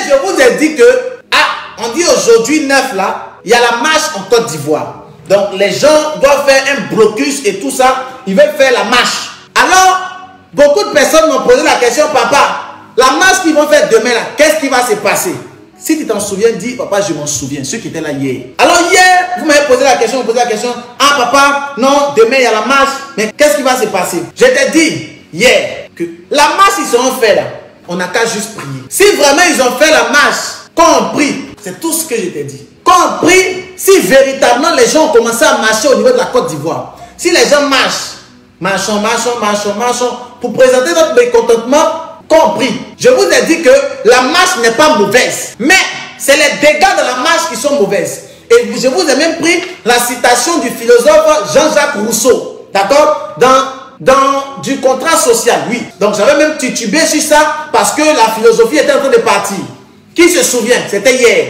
je vous ai dit que, on dit aujourd'hui 9 là, il y a la marche en Côte d'Ivoire. Donc les gens doivent faire un blocus et tout ça, ils veulent faire la marche. Alors, beaucoup de personnes m'ont posé la question, papa, la marche qu'ils vont faire demain là, qu'est-ce qui va se passer? Si tu t'en souviens, dis, papa, je m'en souviens, ceux qui étaient là hier. Alors hier, vous m'avez posé la question, ah papa, non, demain il y a la marche, mais qu'est-ce qui va se passer? Je t'ai dit hier que la marche ils seront faits là, on n'a qu'à juste prier. Si vraiment ils ont fait la marche, quand on prie, c'est tout ce que je t'ai dit. Quand on prie, si véritablement les gens ont commencé à marcher au niveau de la Côte d'Ivoire, si les gens marchons, pour présenter notre mécontentement, quand on prie, je vous ai dit que la marche n'est pas mauvaise, mais c'est les dégâts de la marche qui sont mauvaises. Et je vous ai même pris la citation du philosophe Jean-Jacques Rousseau, d'accord, dans du contrat social, oui. Donc j'avais même titubé sur ça parce que la philosophie était en train de partir. Qui se souvient? C'était hier.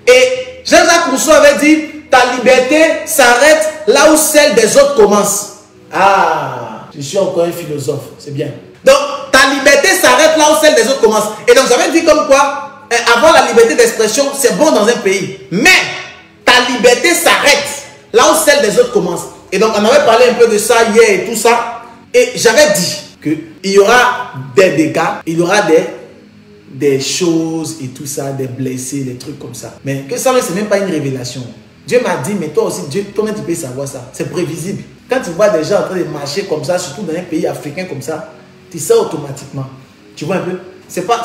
Et Jean-Jacques Rousseau avait dit, ta liberté s'arrête là où celle des autres commence. Ah, je suis encore un philosophe, c'est bien. Donc, ta liberté s'arrête là où celle des autres commence. Et donc, j'avais dit comme quoi, avoir la liberté d'expression, c'est bon dans un pays. Mais, ta liberté s'arrête là où celle des autres commence. Et donc, on avait parlé un peu de ça hier et tout ça. Et j'avais dit qu'il y aura des dégâts, il y aura des choses et tout ça, des blessés, des trucs comme ça. Mais que ça, c'est même pas une révélation. Dieu m'a dit, mais toi aussi, Dieu, comment tu peux savoir ça? C'est prévisible. Quand tu vois des gens en train de marcher comme ça, surtout dans un pays africain comme ça, tu sais automatiquement. Tu vois un peu?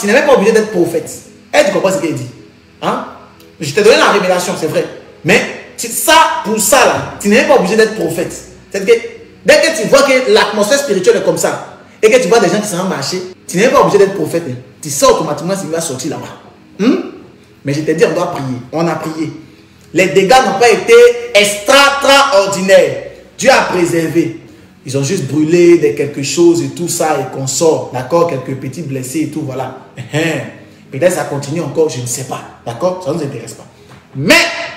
Tu n'es même pas obligé d'être prophète. Tu comprends ce qu'il dit? Hein? Je t'ai donné la révélation, c'est vrai. Mais pour ça, là, tu n'es même pas obligé d'être prophète. C'est-à-dire que dès que tu vois que l'atmosphère spirituelle est comme ça, et que tu vois des gens qui sont en marché, tu n'es même pas obligé d'être prophète. Hein. Tu sais automatiquement s'il va sortir là-bas. Mais je t'ai dit, on doit prier. On a prié. Les dégâts n'ont pas été extraordinaires. Dieu a préservé. Ils ont juste brûlé quelque chose et tout ça et qu'on sort. D'accord? Quelques petits blessés et tout, voilà. Peut-être ça continue encore, je ne sais pas. D'accord? Ça ne nous intéresse pas. Mais,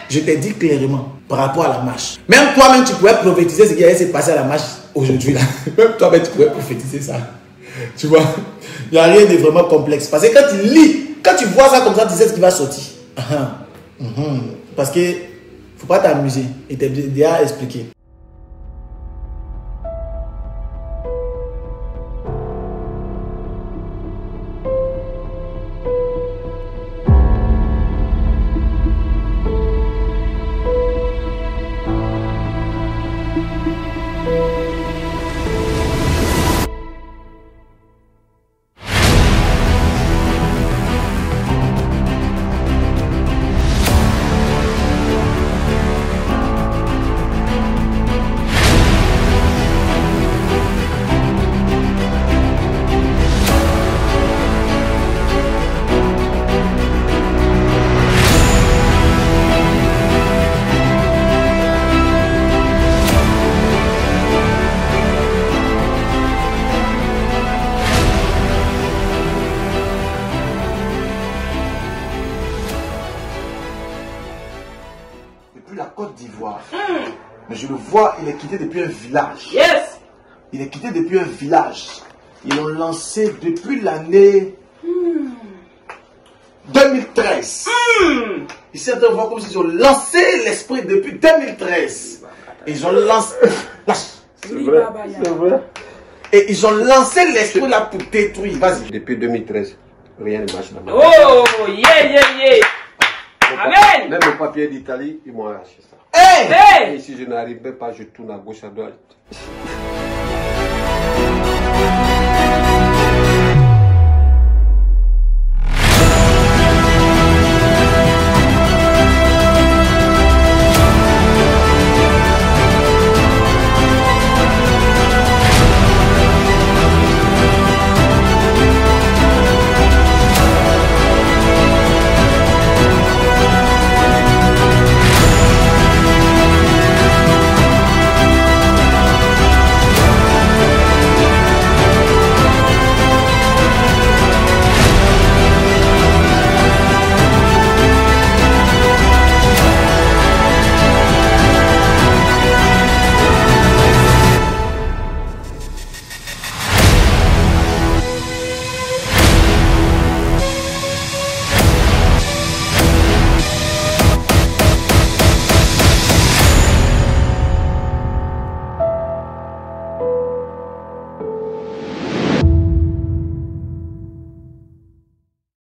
je t'ai dit clairement, par rapport à la marche. Même toi-même, tu pourrais prophétiser ce qui allait se passer à la marche aujourd'hui. Même toi-même, tu pourrais prophétiser ça. Tu vois? Il n'y a rien de vraiment complexe. Parce que quand tu lis, quand tu vois ça comme ça, tu sais ce qui va sortir. Parce que, il ne faut pas t'amuser. Et t'es déjà expliqué. La Côte d'Ivoire. Mais je le vois, il est quitté depuis un village. Yes. Il est quitté depuis un village. Ils l'ont lancé depuis l'année 2013. Ici, on voit comme s'ils ont lancé l'esprit depuis 2013. Ils ont lancé... C'est vrai. C'est vrai. Et ils ont lancé l'esprit là pour détruire. Vas-y. Depuis 2013, rien ne marche là-bas. Oh, yeah. Amen. Même le papier d'Italie, ils m'ont arraché ça. Hey! Et si je n'arrivais pas, je tourne à gauche, à droite.